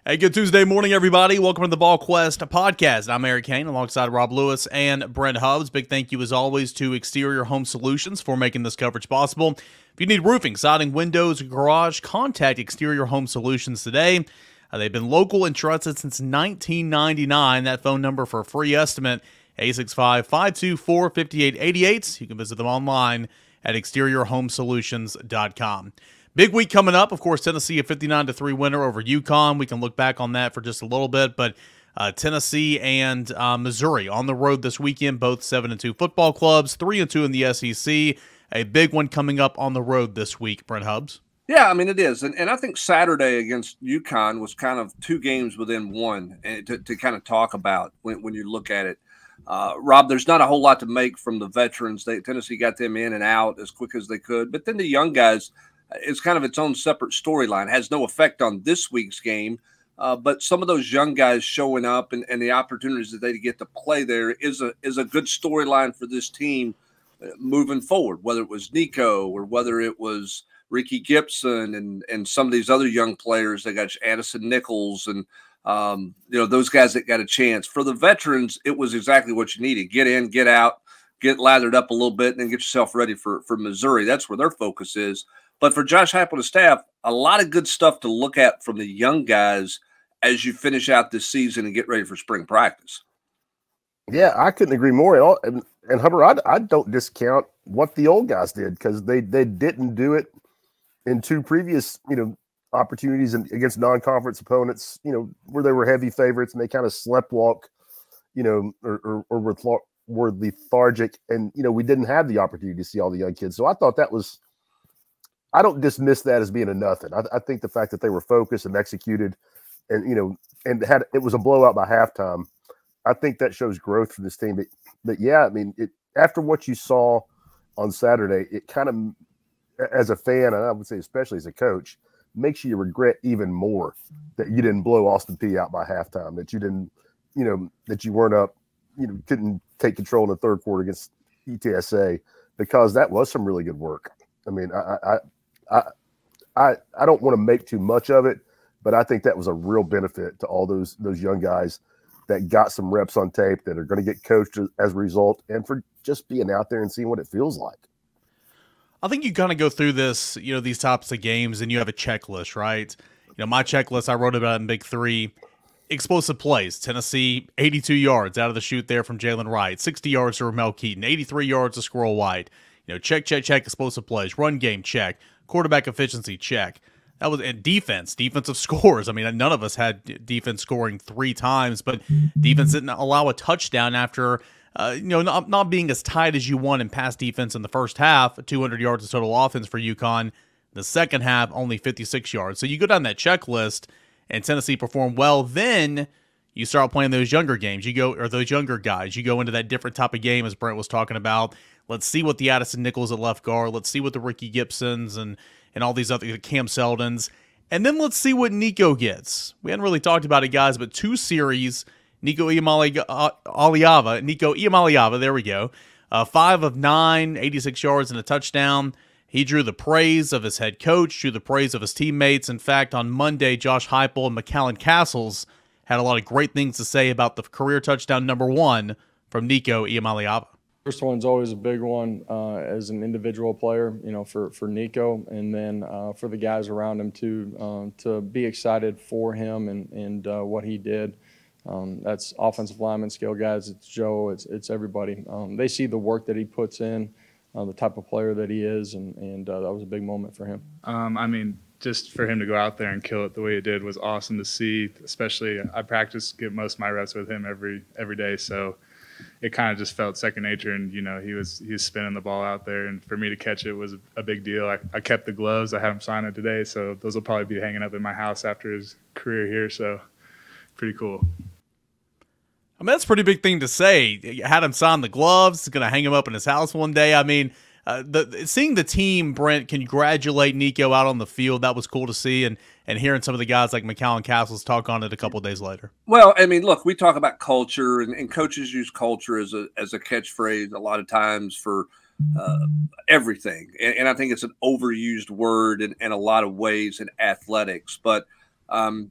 Hey, good Tuesday morning, everybody. Welcome to the Volquest podcast. I'm Eric Kane alongside Rob Lewis and Brent Hubbs. Big thank you, as always, to Exterior Home Solutions for making this coverage possible. If you need roofing, siding, windows, garage, contact Exterior Home Solutions today. They've been local and trusted since 1999. That phone number for a free estimate, 865-524-5888. You can visit them online at exteriorhomesolutions.com. Big week coming up. Of course, Tennessee a 59-3 winner over UConn. We can look back on that for just a little bit, but Tennessee and Missouri on the road this weekend, both 7-2 football clubs, 3-2 in the SEC. A big one coming up on the road this week, Brent Hubbs. Yeah, I mean, it is. And I think Saturday against UConn was kind of two games within one to kind of talk about when you look at it. Rob, there's not a whole lot to make from the veterans. Tennessee got them in and out as quick as they could. But then the young guys, it's kind of its own separate storyline. It has no effect on this week's game. But some of those young guys showing up and the opportunities that they get to play there is a good storyline for this team moving forward, whether it was Nico or whether it was Ricky Gibson and some of these other young players. They got Addison Nichols and, those guys that got a chance. For the veterans, it was exactly what you needed. Get in, get out, get lathered up a little bit, and then get yourself ready for Missouri. That's where their focus is. But for Josh Heupel and the staff, a lot of good stuff to look at from the young guys as you finish out this season and get ready for spring practice. Yeah, I couldn't agree more at all. And Hubbard, I don't discount what the old guys did because they didn't do it in two previous, opportunities against non-conference opponents, where they were heavy favorites and they kind of sleptwalk, or were lethargic. And, we didn't have the opportunity to see all the young kids. So I thought that was – I don't dismiss that as being a nothing. I think the fact that they were focused and executed and, it was a blowout by halftime, I think that shows growth for this team. But yeah, I mean, after what you saw on Saturday, it kind of, as a fan, and I would say especially as a coach, makes you regret even more that you didn't blow Austin Peay out by halftime, that you didn't, that you weren't up, couldn't take control in the third quarter against UTSA, because that was some really good work. I mean, I don't want to make too much of it, but I think that was a real benefit to all those young guys that got some reps on tape, that are going to get coached as a result, and for just being out there and seeing what it feels like. I think you kind of go through this, these types of games, and you have a checklist, right? My checklist, I wrote about in Big Three. Explosive plays. Tennessee, 82 yards out of the chute there from Jalen Wright, 60 yards to Ramel Keaton, 83 yards to Squirrel White. Check, explosive plays. Run game, check. Quarterback efficiency, check. That was and defensive scores. I mean, none of us had defense scoring 3 times, but defense didn't allow a touchdown after not being as tight as you want in pass defense in the first half. 200 yards of total offense for UConn. The second half, only 56 yards. So you go down that checklist, and Tennessee performed well. Then you start playing those younger games. Those younger guys. You go into that different type of game, as Brent was talking about. Let's see what the Addison Nichols at left guard. Let's see what the Ricky Gibsons and all these other Cam Seldons. And then let's see what Nico gets. We hadn't really talked about it, guys, but 2 series. Nico Iamaleava, there we go. 5 of 9, 86 yards and a touchdown. He drew the praise of his head coach, drew the praise of his teammates. In fact, on Monday, Josh Heupel and McAllen Castles had a lot of great things to say about the career touchdown number 1 from Nico Iamaleava. First one's always a big one as an individual player, for Nico, and then for the guys around him too, to be excited for him and what he did. That's offensive lineman, skill guys. It's Joe. It's everybody. They see the work that he puts in, the type of player that he is, and that was a big moment for him. Just for him to go out there and kill it the way he did was awesome to see. Especially, I get most of my reps with him every day, so it kind of just felt second nature. And he was spinning the ball out there, and for me to catch it was a big deal. I kept the gloves. I had him sign it today, so those will probably be hanging up in my house after his career here. So pretty cool. I mean, that's a pretty big thing to say. You had him sign the gloves. He's going to hang him up in his house one day. I mean, seeing the team, Brent, congratulate Nico out on the field, that was cool to see. And hearing some of the guys like McAllen Castles talk on it a couple of days later. Well, I mean, look, we talk about culture, and coaches use culture as a catchphrase a lot of times for everything. And I think it's an overused word in a lot of ways in athletics. But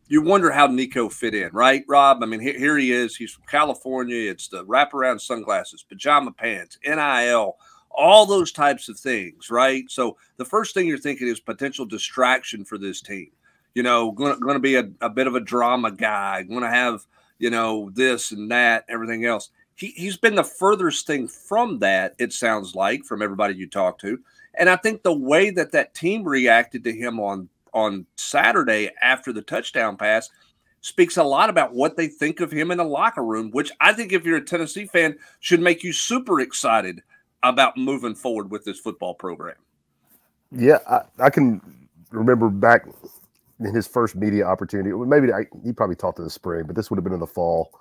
you wonder how Nico fit in, right, Rob? I mean, here he is. He's from California. It's the wraparound sunglasses, pajama pants, NIL, all those types of things, right? So the first thing you're thinking is potential distraction for this team. You know, going to be a bit of a drama guy, going to have, you know, this and that, everything else. He's been the furthest thing from that, it sounds like, from everybody you talk to. And I think the way that team reacted to him on Saturday after the touchdown pass speaks a lot about what they think of him in the locker room, which I think if you're a Tennessee fan should make you super excited about moving forward with this football program. Yeah, I can remember back in his first media opportunity. Maybe he probably talked in the spring, but this would have been in the fall,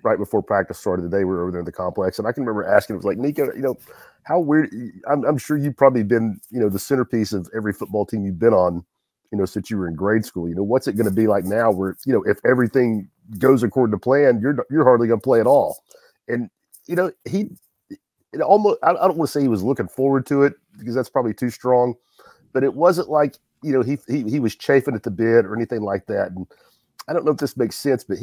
right before practice started. The day we were over there in the complex, and I can remember asking, it was like, Nico, you know, how weird. I'm sure you've probably been, you know, the centerpiece of every football team you've been on, you know, since you were in grade school. You know, what's it going to be like now, where, you know, if everything goes according to plan, you're hardly going to play at all. And you know, it almost, I don't want to say he was looking forward to it, because that's probably too strong, but it wasn't like, you know, he was chafing at the bit or anything like that. And I don't know if this makes sense, but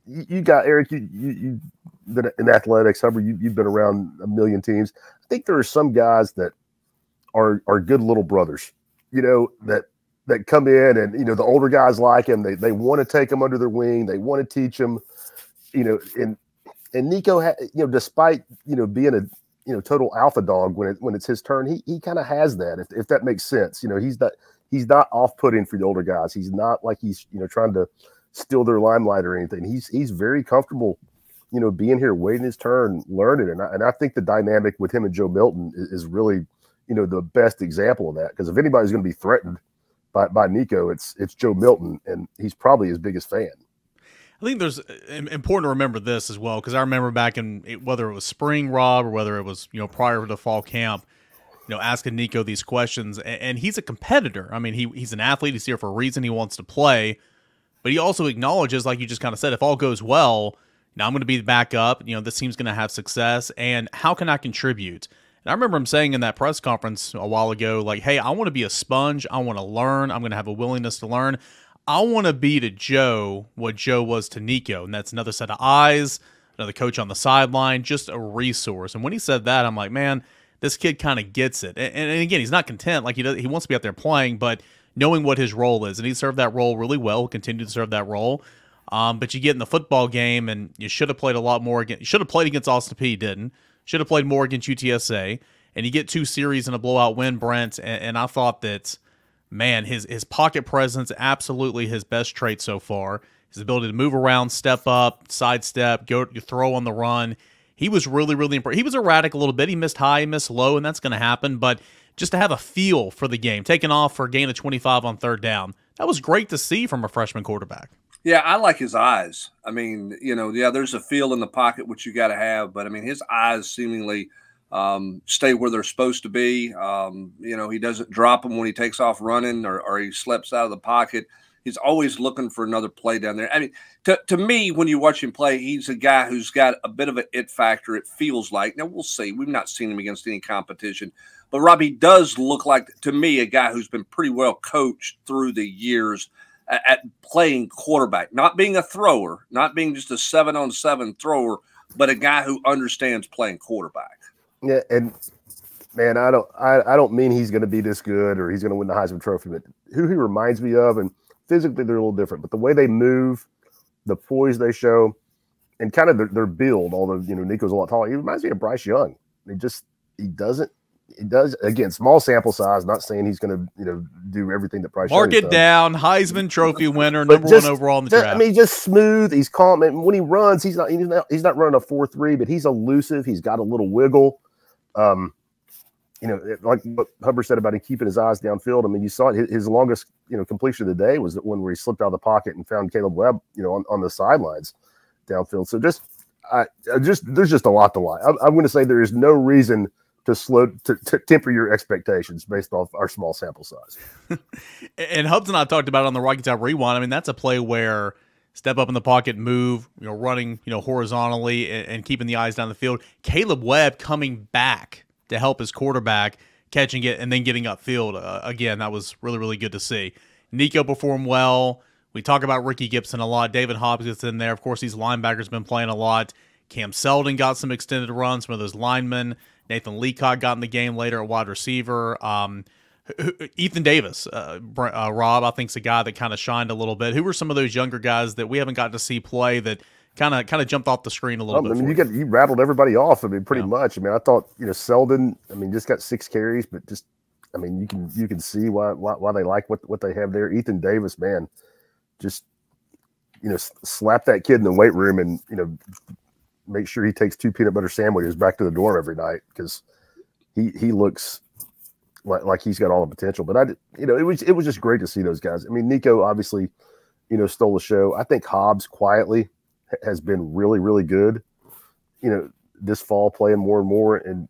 you got, Eric, you been in athletics, Hubbard, you've been around a million teams. I think there are some guys that are good little brothers, you know, that come in, and, you know, the older guys like him. They want to take him under their wing. They want to teach him, you know, and Nico, you know, despite, you know, being a, you know, total alpha dog when it's his turn, he kind of has that, if that makes sense. You know, he's not off-putting for the older guys. He's not like he's, you know, trying to steal their limelight or anything. He's very comfortable, you know, being here, waiting his turn, learning. And I think the dynamic with him and Joe Milton is really, you know, the best example of that. Because if anybody's going to be threatened by Nico, it's Joe Milton, and he's probably his biggest fan. I think there's important to remember this as well, because I remember back in, whether it was spring, Rob, or whether it was, you know, prior to the fall camp, you know, asking Nico these questions, and he's a competitor. I mean, he's an athlete. He's here for a reason. He wants to play, but he also acknowledges, like you just kind of said, if all goes well, now I'm going to be the backup. You know, this team's going to have success, and how can I contribute? And I remember him saying in that press conference a while ago, like, hey, I want to be a sponge. I want to learn. I'm going to have a willingness to learn. I want to be to Joe what Joe was to Nico, and that's another set of eyes, another coach on the sideline, just a resource. And when he said that, I'm like, man, this kid kind of gets it. And again, he's not content. Like, he wants to be out there playing, but knowing what his role is, and he served that role really well. He'll continue to serve that role. But you get in the football game, and you should have played a lot more. You should have played against Austin Peay. Didn't. Should have played more against UTSA. And you get 2 series in a blowout win, Brent. And I thought that, man, his pocket presence, absolutely his best trait so far. His ability to move around, step up, sidestep, go throw on the run. He was really, really impressive. He was erratic a little bit. He missed high, he missed low, and that's going to happen. But just to have a feel for the game, taking off for a gain of 25 on third down, that was great to see from a freshman quarterback. Yeah, I like his eyes. I mean, you know, yeah, there's a feel in the pocket, which you got to have. But, I mean, his eyes seemingly stay where they're supposed to be. You know, he doesn't drop them when he takes off running or he slips out of the pocket. He's always looking for another play down there. I mean, to me, when you watch him play, he's a guy who's got a bit of an it factor, it feels like. Now, we'll see. We've not seen him against any competition. But, Rob, he does look like, to me, a guy who's been pretty well coached through the years at playing quarterback, not being a thrower, not being just a 7-on-7 thrower, but a guy who understands playing quarterback. Yeah, and man, I don't mean he's going to be this good or he's going to win the Heisman Trophy, but who he reminds me of, and physically they're a little different, but the way they move, the poise they show, and kind of their build, although, you know, Nico's a lot taller, he reminds me of Bryce Young. He does, again, small sample size, not saying he's going to, you know, do everything that Bryce Mark Young it down, Heisman Trophy winner, number 1 overall in the draft. I mean, just smooth. He's calm. And when he runs, he's not running a 4.3, but he's elusive. He's got a little wiggle. You know, like what Hubbard said about him keeping his eyes downfield. I mean, you saw it. His longest, you know, completion of the day was the one where he slipped out of the pocket and found Caleb Webb, you know, on the sidelines downfield. So there's just a lot to like. I'm going to say there is no reason to temper your expectations based off our small sample size. And Hubbs and I talked about it on the Rocky Top Rewind. I mean, that's a play where step up in the pocket, move, you know, running, you know, horizontally and keeping the eyes down the field. Caleb Webb coming back to help his quarterback, catching it and then getting upfield. Again, that was really, really good to see. Nico performed well. We talk about Ricky Gibson a lot. David Hobbs gets in there. Of course, these linebackers been playing a lot. Cam Seldon got some extended runs. Some of those linemen. Nathan Leacock got in the game later at wide receiver. Ethan Davis, Rob, I think is a guy that kind of shined a little bit. Who were some of those younger guys that we haven't gotten to see play that kind of jumped off the screen a little bit? I mean, you rattled everybody off. I mean, pretty much. I mean, I thought Seldon. I mean, just got 6 carries, but just I mean, you can see why they like what they have there. Ethan Davis, man, just slap that kid in the weight room and make sure he takes 2 peanut butter sandwiches back to the dorm every night because he looks like he's got all the potential. But it was just great to see those guys. I mean, Nico obviously stole the show. I think Hobbs quietly has been really, really good. This fall playing more and more, and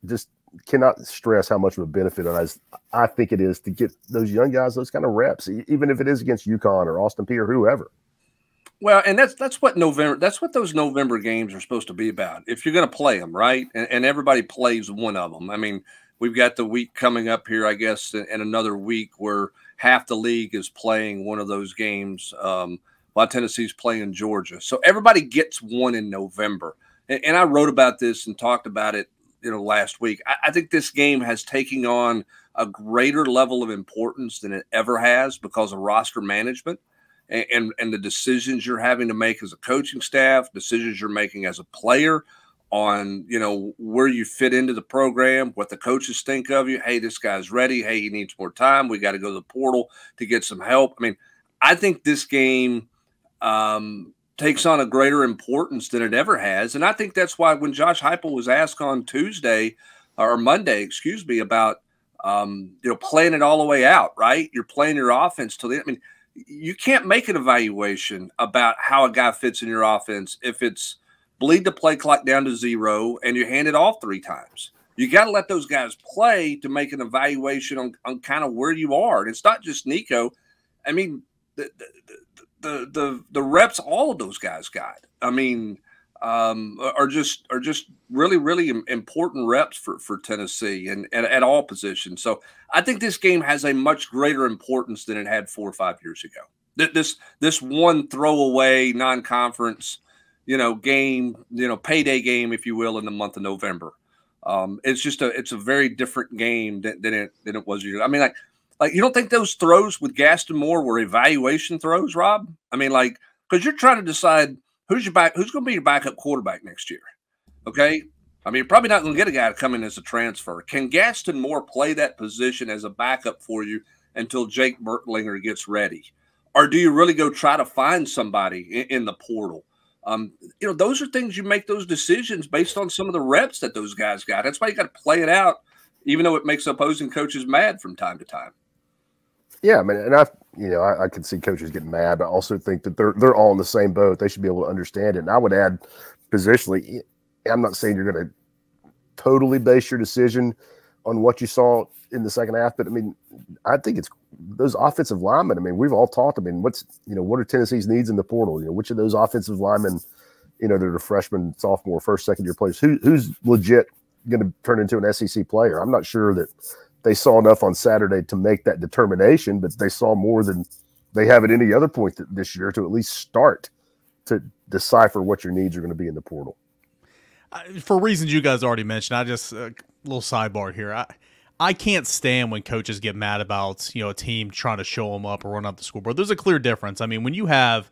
just cannot stress how much of a benefit I think it is to get those young guys those kind of reps, even if it is against UConn or Austin Peay or whoever. Well, and that's what those November games are supposed to be about. If you're going to play them, right, and everybody plays one of them. I mean, we've got the week coming up here, I guess, and another week where half the league is playing one of those games while Tennessee's playing Georgia. So everybody gets one in November. And I wrote about this and talked about it last week. I think this game has taken on a greater level of importance than it ever has because of roster management and the decisions you're having to make as a coaching staff, decisions you're making as a player on, where you fit into the program, what the coaches think of you. Hey, this guy's ready. Hey, he needs more time. We got to go to the portal to get some help. I mean, I think this game takes on a greater importance than it ever has. And I think that's why when Josh Heupel was asked on Monday, about, playing it all the way out, right? You're playing your offense till the end. I mean, you can't make an evaluation about how a guy fits in your offense if it's bleed the play clock down to 0 and you hand it off 3 times. You got to let those guys play to make an evaluation on kind of where you are. And it's not just Nico. I mean, the reps all of those guys got, I mean, are just really, really important reps for Tennessee and at all positions. So I think this game has a much greater importance than it had 4 or 5 years ago. This one throwaway non-conference, game, payday game, if you will, in the month of November. It's a very different game than it was usually. I mean, like you don't think those throws with Gaston Moore were evaluation throws, Rob? I mean, because you're trying to decide who's going to be your backup quarterback next year. Okay. I mean, you're probably not going to get a guy to come in as a transfer. Can Gaston Moore play that position as a backup for you until Jake Bertlinger gets ready? Or do you really go try to find somebody in the portal? Those are things you make those decisions based on some of the reps that those guys got. That's why you got to play it out, even though it makes opposing coaches mad from time to time. Yeah, I mean, and I can see coaches getting mad, but I also think that they're all in the same boat. They should be able to understand it. And I would add, positionally, I'm not saying you're going to totally base your decision on what you saw in the second half, but I mean, I think it's those offensive linemen. I mean, we've all talked. I mean, what are Tennessee's needs in the portal? Which of those offensive linemen, they're the freshman, sophomore, first, second year players, who's legit going to turn into an SEC player? I'm not sure that they saw enough on Saturday to make that determination, but they saw more than they have at any other point this year to at least start to decipher what your needs are going to be in the portal. For reasons you guys already mentioned, I just a little sidebar here. I can't stand when coaches get mad about a team trying to show them up or run up the scoreboard. There's a clear difference. I mean, when you have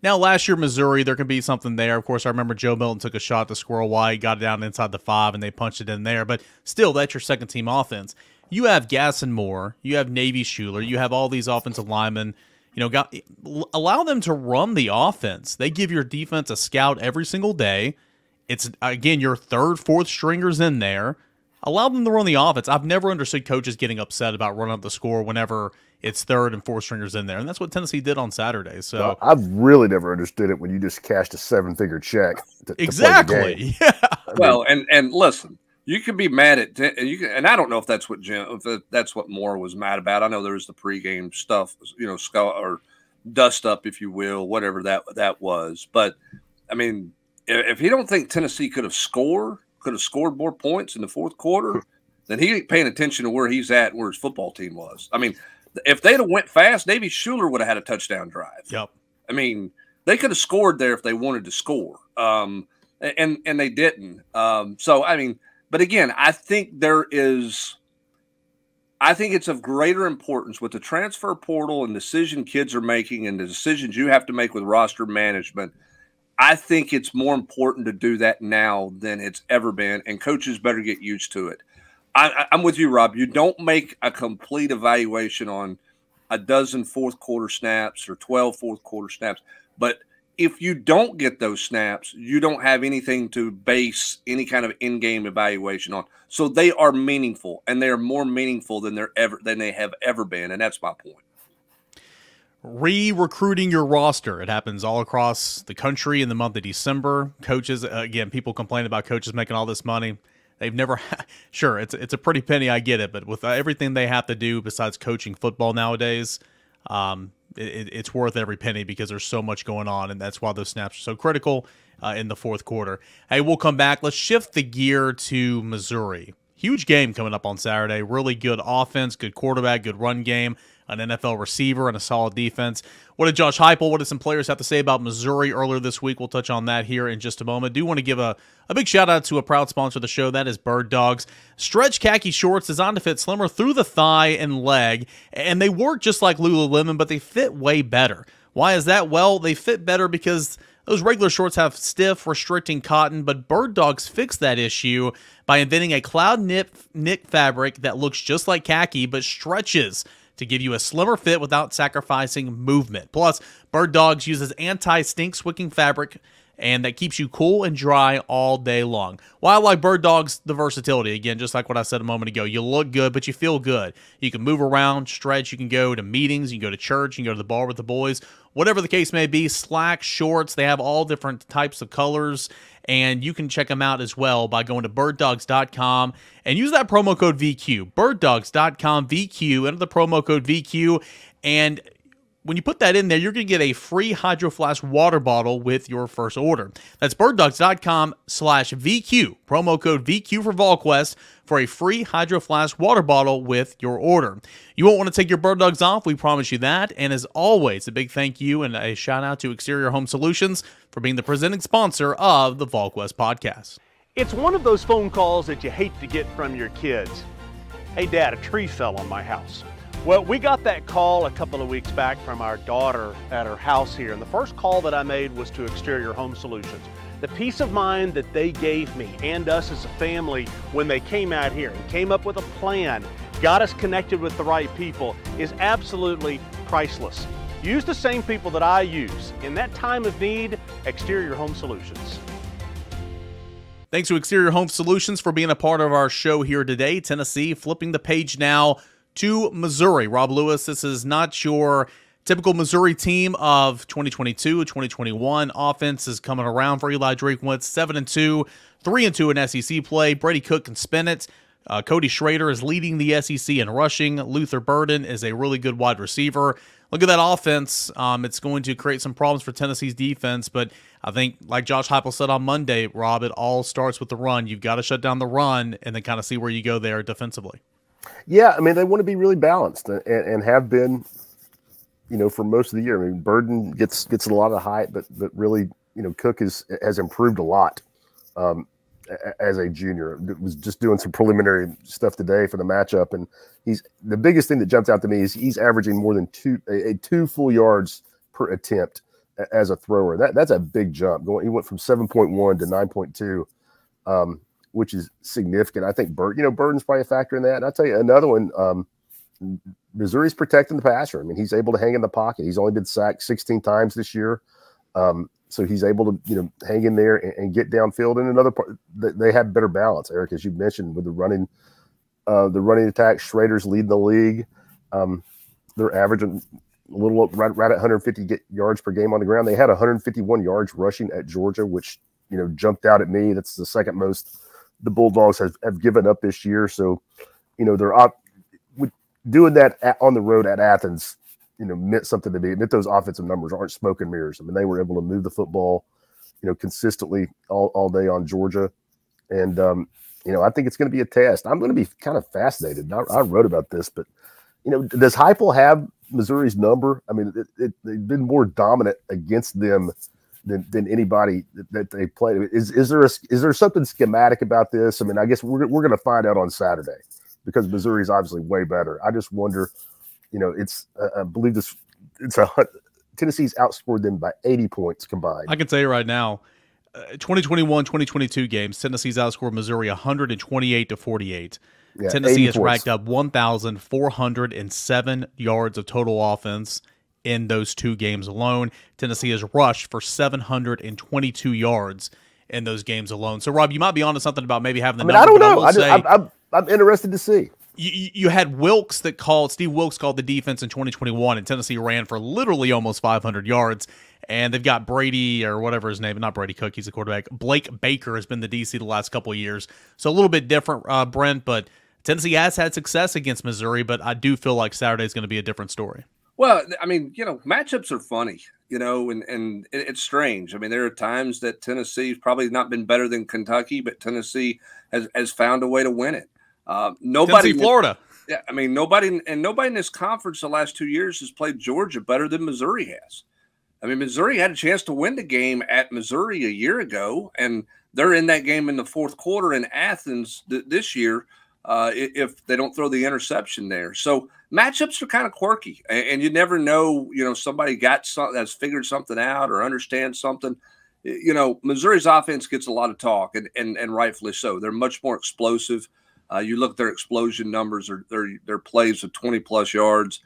now last year Missouri, there can be something there. Of course, I remember Joe Milton took a shot at the Squirrel White, got it down inside the 5, and they punched it in there. But still, that's your second team offense. You have Gaston Moore, you have Navy Schuler, you have all these offensive linemen. Allow them to run the offense. They give your defense a scout every single day. It's, again, your third, fourth stringers in there. Allow them to run the offense. I've never understood coaches getting upset about running up the score whenever it's third and fourth stringers in there. And that's what Tennessee did on Saturday. So I've really never understood it when you just cashed a 7-figure check. Exactly. To play the game. Yeah. Well, and listen, you can be mad at and I don't know if that's what Moore was mad about. I know there was the pregame stuff, or dust up, if you will, whatever that was. But I mean, if he don't think Tennessee could have scored more points in the fourth quarter, then he ain't paying attention to where he's at and where his football team was. I mean, If they'd have went fast, Davy Shuler would have had a touchdown drive. Yep. I mean, they could have scored there if they wanted to score, and they didn't. So, I mean, but again, I think it's of greater importance with the transfer portal and decision kids are making and the decisions you have to make with roster management. I think it's more important to do that now than it's ever been, and coaches better get used to it. I'm with you, Rob. You don't make a complete evaluation on a dozen fourth quarter snaps or 12 fourth quarter snaps. But if you don't get those snaps, you don't have anything to base any kind of in-game evaluation on. So they are meaningful, and they are more meaningful than they have ever been, and that's my point. Re-recruiting your roster. It happens all across the country in the month of December. Coaches, again, people complain about coaches making all this money. They've never sure, it's a pretty penny, I get it, but with everything they have to do besides coaching football nowadays, it's worth every penny because there's so much going on, and that's why those snaps are so critical in the fourth quarter. Hey, we'll come back. Let's shift the gear to Missouri. Huge game coming up on Saturday. Really good offense, good quarterback, good run game, an NFL receiver, and a solid defense. What did Josh Heupel, what did some players have to say about Missouri earlier this week? We'll touch on that here in just a moment. Do want to give a big shout-out to a proud sponsor of the show. That is Bird Dogs. Stretch khaki shorts designed to fit slimmer through the thigh and leg, and they work just like Lululemon, but they fit way better. Why is that? Well, they fit better because those regular shorts have stiff, restricting cotton, but Bird Dogs fixed that issue by inventing a cloud knit fabric that looks just like khaki but stretches to give you a slimmer fit without sacrificing movement. Plus, Bird Dogs uses anti-stink wicking fabric, and that keeps you cool and dry all day long. Why I like Bird Dogs, the versatility. Again, just like what I said a moment ago, you look good, but you feel good. You can move around, stretch, you can go to meetings, you can go to church, you can go to the bar with the boys, whatever the case may be. Slacks, shorts, they have all different types of colors, and you can check them out as well by going to birddogs.com and use that promo code VQ. Birddogs.com VQ, enter the promo code VQ, and when you put that in there, you're going to get a free Hydro Flask water bottle with your first order. That's birddogs.com/VQ. Promo code VQ for Volquest for a free Hydro Flask water bottle with your order. You won't want to take your Bird Dogs off, we promise you that. And as always, a big thank you and a shout out to Exterior Home Solutions for being the presenting sponsor of the Volquest podcast. It's one of those phone calls that you hate to get from your kids. Hey, Dad, a tree fell on my house. Well, we got that call a couple of weeks back from our daughter at her house here, and the first call that I made was to Exterior Home Solutions. The peace of mind that they gave me and us as a family when they came out here and came up with a plan, got us connected with the right people, is absolutely priceless. Use the same people that I use. In that time of need, Exterior Home Solutions. Thanks to Exterior Home Solutions for being a part of our show here today. Tennessee flipping the page now to Missouri. Rob Lewis, this is not your typical Missouri team of 2022, 2021. Offense is coming around for Eli Drinkwitz, 7-2, 3-2 in SEC play. Brady Cook can spin it. Cody Schrader is leading the SEC in rushing. Luther Burden is a really good wide receiver. Look at that offense. It's going to create some problems for Tennessee's defense, but I think, like Josh Heupel said on Monday, Rob, it all starts with the run. You've got to shut down the run and then kind of see where you go there defensively. Yeah, I mean, they want to be really balanced and have been, for most of the year. I mean, Burden gets a lot of hype, but really, Cook has improved a lot as a junior. Was just doing some preliminary stuff today for the matchup, and the biggest thing that jumped out to me is he's averaging more than two full yards per attempt as a thrower. That's a big jump. He went from 7.1 to 9.2. Which is significant. I think Burden's probably a factor in that. And I'll tell you another one, Missouri's protecting the passer. I mean, he's able to hang in the pocket. He's only been sacked 16 times this year. So he's able to, hang in there and get downfield. And another part, they have better balance, Eric, as you mentioned, with the running attack. Schrader's leading the league. They're averaging a little right at 150 yards per game on the ground. They had 151 yards rushing at Georgia, which, jumped out at me. That's the second most the Bulldogs have given up this year. So, they're doing that on the road at Athens, meant something to me. It meant those offensive numbers aren't smoke and mirrors. I mean, they were able to move the football, consistently all day on Georgia. And, I think it's going to be a test. I'm going to be kind of fascinated. I wrote about this, but, does Heupel have Missouri's number? I mean, they've been more dominant against them than anybody that they played. Is there something schematic about this? I mean, I guess we're going to find out on Saturday because Missouri's obviously way better. I just wonder, it's I believe Tennessee's outscored them by 80 points combined. I can tell you right now, 2021-2022 games, Tennessee's outscored Missouri 128-48. Yeah, Tennessee has points. racked up 1,407 yards of total offense in those 2 games alone. Tennessee has rushed for 722 yards in those games alone. So, Rob, you might be onto something about maybe having the number. I don't know. I'm interested to see. You had Wilkes Steve Wilkes called the defense in 2021, and Tennessee ran for literally almost 500 yards. And they've got Brady, or whatever his name, not Brady Cook, he's the quarterback. Blake Baker has been the DC the last couple of years. So a little bit different, Brent, but Tennessee has had success against Missouri, but I do feel like Saturday is going to be a different story. Well, I mean, matchups are funny, and it's strange. I mean, there are times that Tennessee's probably not been better than Kentucky, but Tennessee has found a way to win it. Nobody, Tennessee, Florida. Yeah, I mean, nobody in this conference the last 2 years has played Georgia better than Missouri has. I mean, Missouri had a chance to win the game at Missouri a year ago, and they're in that game in the fourth quarter in Athens this year if they don't throw the interception there. So matchups are kind of quirky, and you never know, somebody has figured something out or understands something. Missouri's offense gets a lot of talk, and rightfully so. They're much more explosive. You look at their explosion numbers or their plays of 20-plus yards.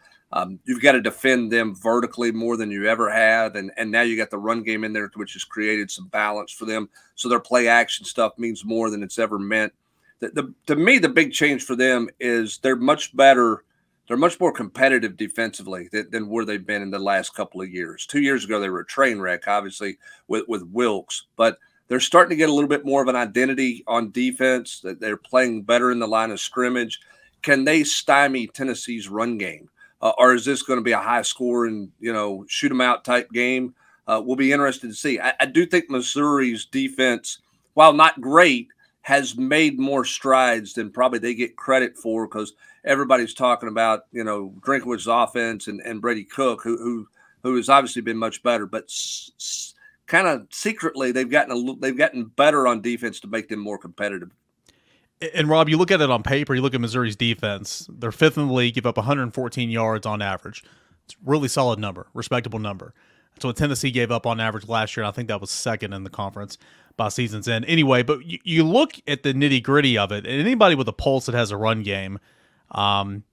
You've got to defend them vertically more than you ever have, and now you got the run game in there, which has created some balance for them. So their play action stuff means more than it's ever meant. To me, the big change for them is they're much better. They're much more competitive defensively than where they've been in the last couple of years. 2 years ago, they were a train wreck, obviously, with Wilkes, but they're starting to get a little bit more of an identity on defense. That they're playing better in the line of scrimmage. Can they stymie Tennessee's run game? Or is this going to be a high scoring, shoot 'em out type game? We'll be interested to see. I do think Missouri's defense, while not great, has made more strides than probably they get credit for, because everybody's talking about, Drinkwitz's offense and Brady Cook, who has obviously been much better, but kind of secretly they've gotten better on defense to make them more competitive. And Rob, you look at it on paper, you look at Missouri's defense, they're 5th in the league, give up 114 yards on average. It's a really solid number, respectable number. That's what Tennessee gave up on average last year, and I think that was 2nd in the conference by season's end. Anyway, but you look at the nitty-gritty of it, and anybody with a pulse that has a run game,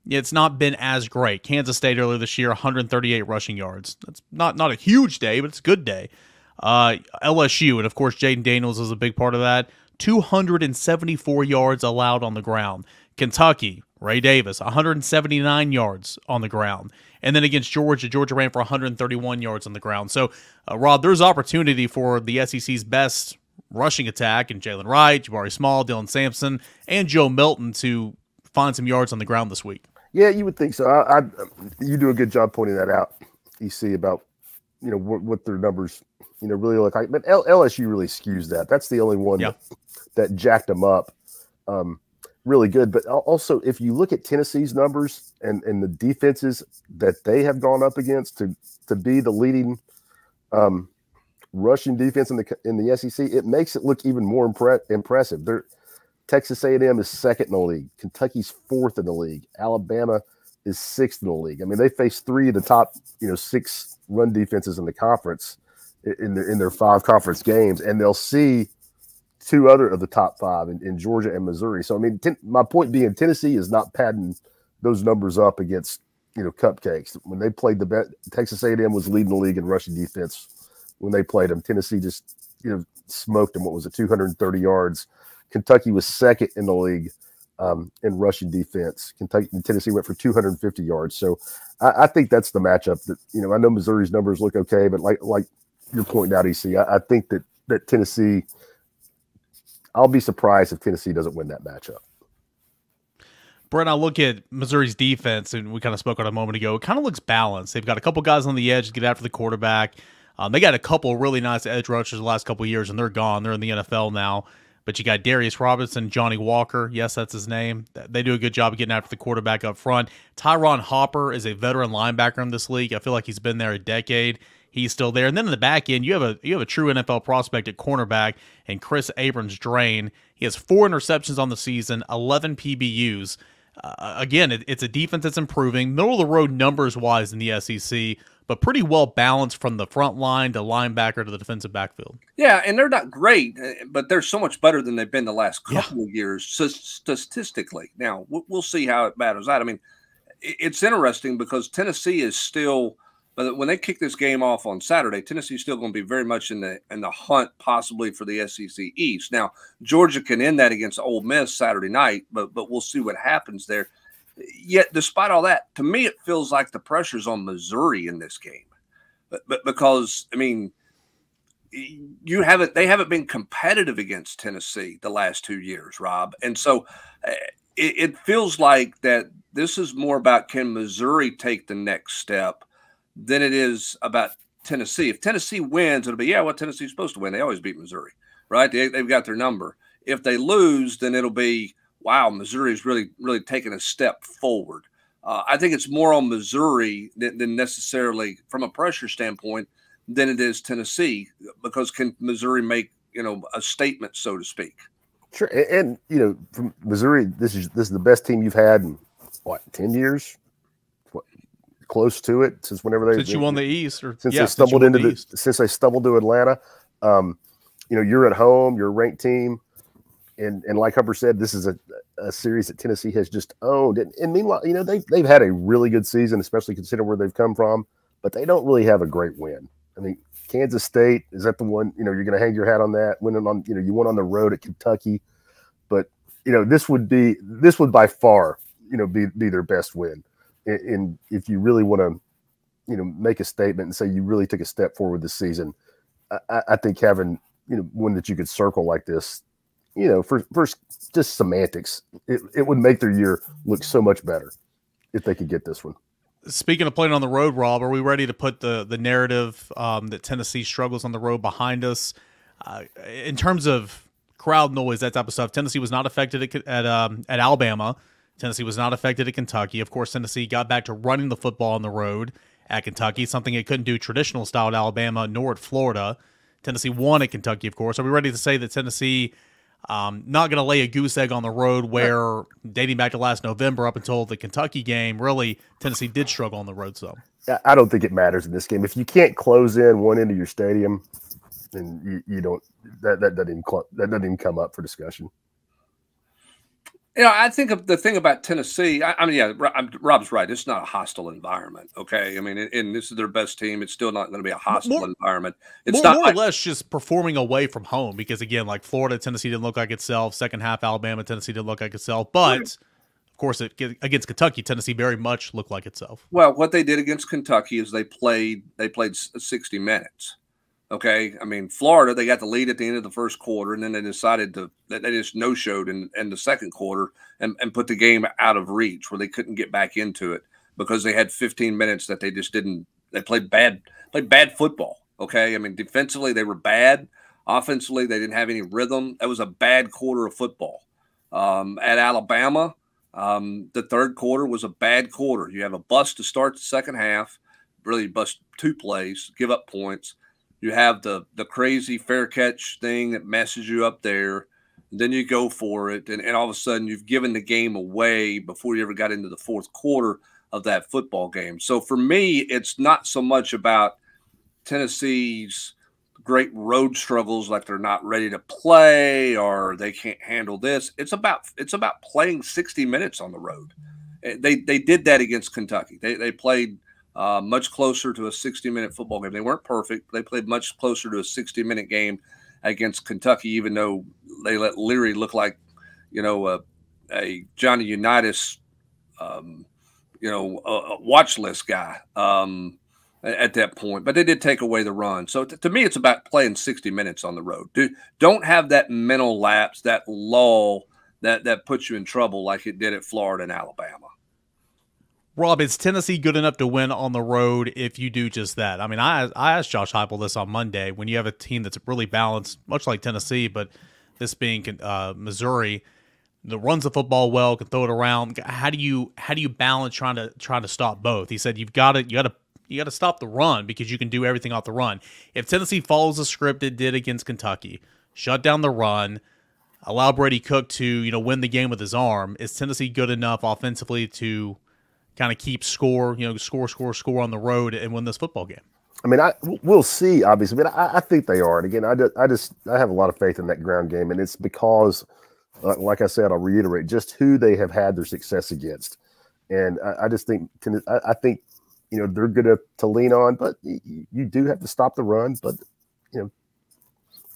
it's not been as great. Kansas State earlier this year, 138 rushing yards. That's not a huge day, but it's a good day. LSU, and of course Jaden Daniels is a big part of that, 274 yards allowed on the ground. Kentucky, Ray Davis, 179 yards on the ground. And then against Georgia ran for 131 yards on the ground. So, Rob, there's opportunity for the SEC's best rushing attack, and Jalen Wright, Jabari Small, Dylan Sampson, and Joe Milton to find some yards on the ground this week. Yeah, you would think so. You do a good job pointing that out, EC, about what their numbers really look like. But LSU really skews that. That's the only one that jacked them up really good. But also, if you look at Tennessee's numbers and the defenses that they have gone up against to be the leading rushing defense in the SEC, it makes it look even more impressive. Texas A&M is 2nd in the league. Kentucky's 4th in the league. Alabama is 6th in the league. I mean, they face 3 of the top 6 run defenses in the conference in their 5 conference games, and they'll see 2 other of the top 5 in Georgia and Missouri. So, I mean, my point being, Tennessee is not padding those numbers up against cupcakes. When they played Texas A&M was leading the league in rushing defense when they played them. Tennessee just smoked them. What was it, 230 yards? Kentucky was 2nd in the league in rushing defense. Tennessee went for 250 yards. So I think that's the matchup that, I know Missouri's numbers look okay, but like you're pointing out, EC, I think that Tennessee, I'll be surprised if Tennessee doesn't win that matchup. Brent, I look at Missouri's defense, and we kind of spoke on it a moment ago. It kind of looks balanced. They've got a couple guys on the edge to get after the quarterback. They got a couple really nice edge rushers the last couple of years, and they're gone. They're in the NFL now. but you got Darius Robinson, Johnny Walker. Yes, that's his name. They do a good job of getting after the quarterback up front. Tyron Hopper is a veteran linebacker in this league. I feel like he's been there a decade. He's still there. And then in the back end, you have a true NFL prospect at cornerback and Chris Abrams-Drain. He has 4 interceptions on the season, 11 PBUs. Again, it's a defense that's improving, middle of the road numbers wise in the SEC, but pretty well balanced from the front line to linebacker to the defensive backfield. Yeah, and they're not great, but they're so much better than they've been the last couple of years statistically. Now, we'll see how it battles out. I mean, it's interesting because Tennessee is still, when they kick this game off on Saturday, Tennessee is still going to be very much in the hunt possibly for the SEC East. Now, Georgia can end that against Ole Miss Saturday night, but we'll see what happens there. Yet, despite all that, to me, it feels like the pressure's on Missouri in this game. But because, I mean, they haven't been competitive against Tennessee the last 2 years, Rob. And so it feels like that this is more about can Missouri take the next step than it is about Tennessee. If Tennessee wins, it'll be, yeah, well, Tennessee's supposed to win. They always beat Missouri, right? They've got their number. If they lose, then it'll be, wow, Missouri's really, really taken a step forward. I think it's more on Missouri than necessarily from a pressure standpoint than it is Tennessee, because can Missouri make, a statement, so to speak? Sure. And from Missouri, this is the best team you've had in, 10 years? Close to it since whenever since you won the East, or since they stumbled since they stumbled to Atlanta. You're at home, you're a ranked team. And like Hubbard said, this is a series that Tennessee has just owned. And meanwhile, they've had a really good season, especially considering where they've come from, but they don't really have a great win. I mean, Kansas State, is that the one, you're going to hang your hat on that, winning on, you went on the road at Kentucky, but, this would by far, be their best win. And if you really want to, make a statement and say you really took a step forward this season, I think having, one that you could circle like this, for just semantics, it would make their year look so much better if they could get this one. Speaking of playing on the road, Rob, are we ready to put the narrative that Tennessee struggles on the road behind us? In terms of crowd noise, that type of stuff, Tennessee was not affected at Alabama. Tennessee was not affected at Kentucky. Of course, Tennessee got back to running the football on the road at Kentucky, something it couldn't do traditional style at Alabama nor at Florida. Tennessee won at Kentucky, of course. Are we ready to say that Tennessee not going to lay a goose egg on the road where, dating back to last November up until the Kentucky game, really Tennessee did struggle on the road some? I don't think it matters in this game. If you can't close in one end of your stadium, then you don't – that doesn't even come up for discussion. I think the thing about Tennessee, Rob's right. It's not a hostile environment, okay? I mean, and this is their best team. It's still not going to be a hostile environment. It's more or less just performing away from home because, again, like Florida, Tennessee didn't look like itself. Second half, Alabama, Tennessee didn't look like itself. But, of course, against Kentucky, Tennessee very much looked like itself. Well, what they did against Kentucky is they played 60 minutes. Okay, I mean, Florida, they got the lead at the end of the first quarter, and then they decided that they just no-showed in the second quarter and put the game out of reach where they couldn't get back into it because they had 15 minutes that they just didn't – they played bad football, okay? I mean, defensively, they were bad. Offensively, they didn't have any rhythm. That was a bad quarter of football. At Alabama, the third quarter was a bad quarter. You have a bust to start the second half, really bust 2 plays, give up points. You have the crazy fair catch thing that messes you up there. Then you go for it, and all of a sudden you've given the game away before you ever got into the fourth quarter of that football game. So for me, it's not so much about Tennessee's great road struggles like they're not ready to play or they can't handle this. It's about playing 60 minutes on the road. They did that against Kentucky. They played much closer to a 60-minute football game. They weren't perfect. They played much closer to a 60-minute game against Kentucky, even though they let Leary look like, a Johnny Unitas, a watch list guy at that point. But they did take away the run. So to me, it's about playing 60 minutes on the road. Don't have that mental lapse, that lull that puts you in trouble like it did at Florida and Alabama. Rob, is Tennessee good enough to win on the road if you do just that? I mean, I asked Josh Heupel this on Monday. When you have a team that's really balanced, much like Tennessee, but this being Missouri, that runs the football well, can throw it around. How do you balance trying to stop both? He said you got to stop the run because you can do everything off the run. If Tennessee follows the script it did against Kentucky, shut down the run, allow Brady Cook to win the game with his arm, is Tennessee good enough offensively to kind of keep score on the road and win this football game? I mean, we'll see, obviously, but I think they are. And again, I have a lot of faith in that ground game, and it's because, like I said, I'll reiterate just who they have had their success against, and I just think I think they're good to lean on, but you do have to stop the run. But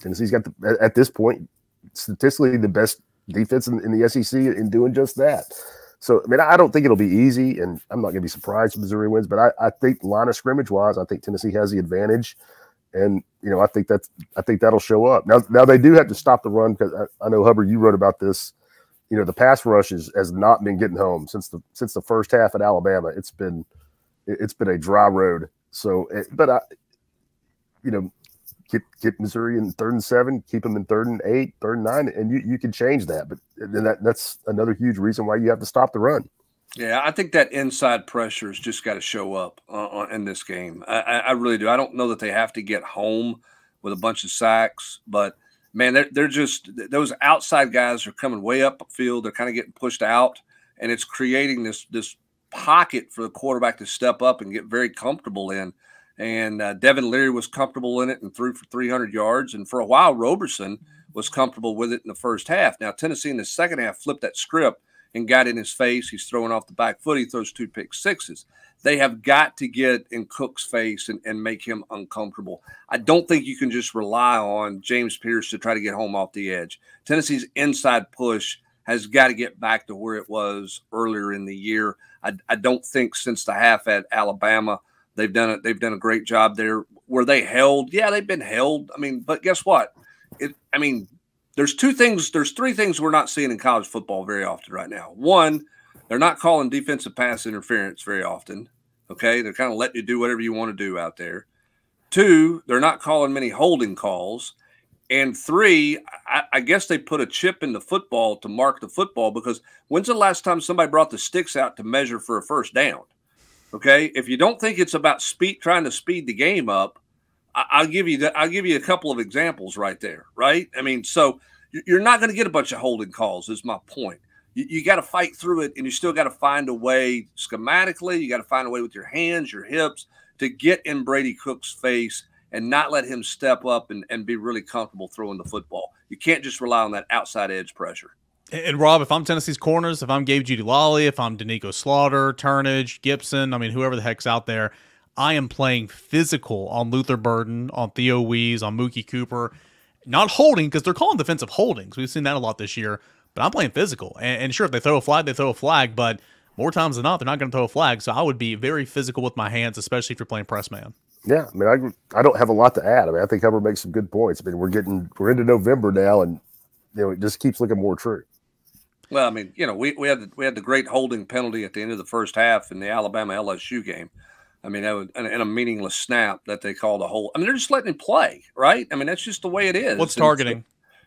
Tennessee's got at this point statistically the best defense in the SEC in doing just that. So, I mean, I don't think it'll be easy, and I'm not going to be surprised if Missouri wins, but I think line of scrimmage-wise, I think Tennessee has the advantage, and, I think that'll show up. Now they do have to stop the run because I know, Hubbard, you wrote about this. The pass rush has not been getting home since the first half at Alabama. It's been a dry road. So, get Missouri in 3rd and 7, keep them in 3rd and 8, 3rd and 9, and you can change that. But then that's another huge reason why you have to stop the run. Yeah, I think that inside pressure has just got to show up in this game. I really do. I don't know that they have to get home with a bunch of sacks, but man, they're just those outside guys are coming way up field. They're kind of getting pushed out, and it's creating this pocket for the quarterback to step up and get very comfortable in. And Devin Leary was comfortable in it and threw for 300 yards. And for a while, Roberson was comfortable with it in the first half. Now, Tennessee in the second half flipped that script and got in his face. He's throwing off the back foot. He throws 2 pick sixes. They have got to get in Cook's face and make him uncomfortable. I don't think you can just rely on James Pierce to try to get home off the edge. Tennessee's inside push has got to get back to where it was earlier in the year. I don't think since the half at Alabama – They've done a great job there. Were they held? Yeah, they've been held. I mean, but guess what? There's 3 things we're not seeing in college football very often right now. One, they're not calling defensive pass interference very often. Okay, they're kind of letting you do whatever you want to do out there. 2, they're not calling many holding calls. And 3, I guess they put a chip in the football to mark the football, because when's the last time somebody brought the sticks out to measure for a first down? Okay, if you don't think it's about trying to speed the game up, I'll give you a couple of examples right there, right? I mean, so you're not going to get a bunch of holding calls, is my point. You got to fight through it, and you still got to find a way schematically. You got to find a way with your hands, your hips, to get in Brady Cook's face and not let him step up and be really comfortable throwing the football. You can't just rely on that outside edge pressure. And Rob, if I'm Tennessee's corners, if I'm Gabe Jeudy-Lally, if I'm Danico Slaughter, Turnage, Gibson, whoever the heck's out there, I am playing physical on Luther Burden, on Theo Wees, on Mookie Cooper. Not holding, because they're calling defensive holdings. We've seen that a lot this year. But I'm playing physical. And sure, if they throw a flag, they throw a flag. But more times than not, they're not going to throw a flag. So I would be very physical with my hands, especially if you're playing press man. Yeah, I don't have a lot to add. I think Hubbard makes some good points. We're into November now, and it just keeps looking more true. Well, we had the great holding penalty at the end of the first half in the Alabama LSU game. That was in a meaningless snap that they called a hold. They're just letting him play, right? That's just the way it is. What's targeting?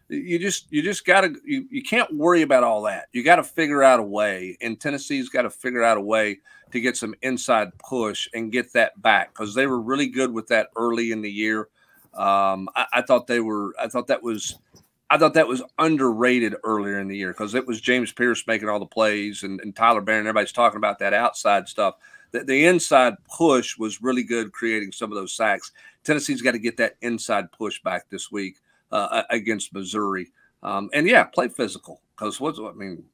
You just gotta you can't worry about all that. You got to figure out a way, and Tennessee's got to figure out a way to get some inside push and get that back, because they were really good with that early in the year. I thought that was underrated earlier in the year, because it was James Pierce making all the plays and Tyler Barron. Everybody's talking about that outside stuff. The inside push was really good, creating some of those sacks. Tennessee's got to get that inside push back this week against Missouri. And yeah, play physical, because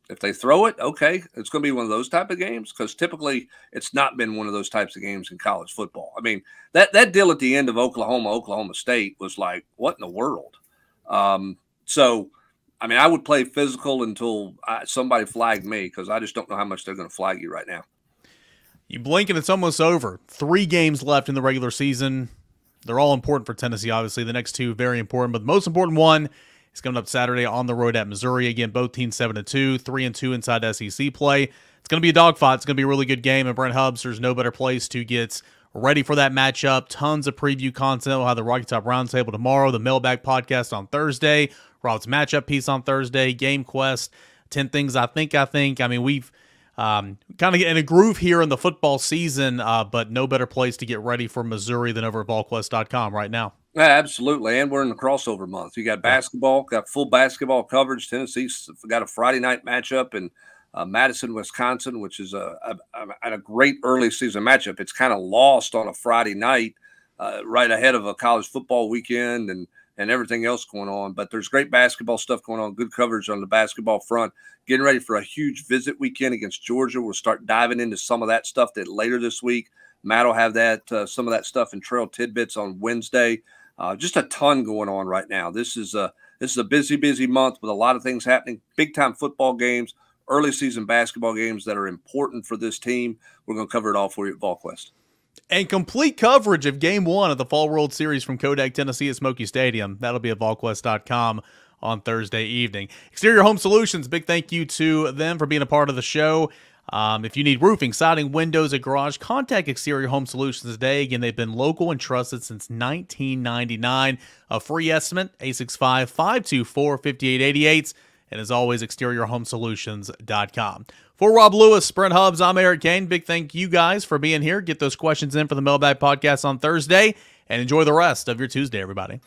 if they throw it, okay, it's going to be one of those type of games, because typically it's not been one of those types of games in college football. That deal at the end of Oklahoma State was like, what in the world? So, I would play physical until somebody flagged me, because I just don't know how much they're going to flag you right now. You blink and it's almost over. 3 games left in the regular season. They're all important for Tennessee, obviously. The next 2 very important, but the most important one is coming up Saturday on the road at Missouri. Again, both teams 7-2, 3-2 inside SEC play. it's going to be a dogfight. It's going to be a really good game. And Brent Hubbs, there's no better place to get ready for that matchup. Tons of preview content. We'll have the Rocky Top Roundtable tomorrow, the Mailbag Podcast on Thursday, Rob's matchup piece on Thursday, Game Quest, 10 things I think. I mean, we've kind of in a groove here in the football season, but no better place to get ready for Missouri than over at Volquest.com right now. Yeah, absolutely. And we're in the crossover month. You got basketball, got full basketball coverage. Tennessee's got a Friday night matchup in Madison, Wisconsin, which is a great early season matchup. It's kind of lost on a Friday night right ahead of a college football weekend and everything else going on. But there's great basketball stuff going on, good coverage on the basketball front. Getting ready for a huge visit weekend against Georgia. We'll start diving into some of that stuff that later this week. Matt will have that some of that stuff in Trail Tidbits on Wednesday. Just a ton going on right now. This is a busy month with a lot of things happening. Big time football games, early season basketball games that are important for this team. We're going to cover it all for you at Volquest. And complete coverage of Game 1 of the Fall World Series from Kodak, Tennessee at Smoky Stadium. That'll be at Volquest.com on Thursday evening. Exterior Home Solutions, big thank you to them for being a part of the show. If you need roofing, siding, windows, a garage, contact Exterior Home Solutions today. Again, they've been local and trusted since 1999. A free estimate, 865-524-5888. And as always, exteriorhomesolutions.com. For Rob Lewis, Brent Hubbs, I'm Eric Kane. Big thank you guys for being here. Get those questions in for the Mailbag Podcast on Thursday, and enjoy the rest of your Tuesday, everybody.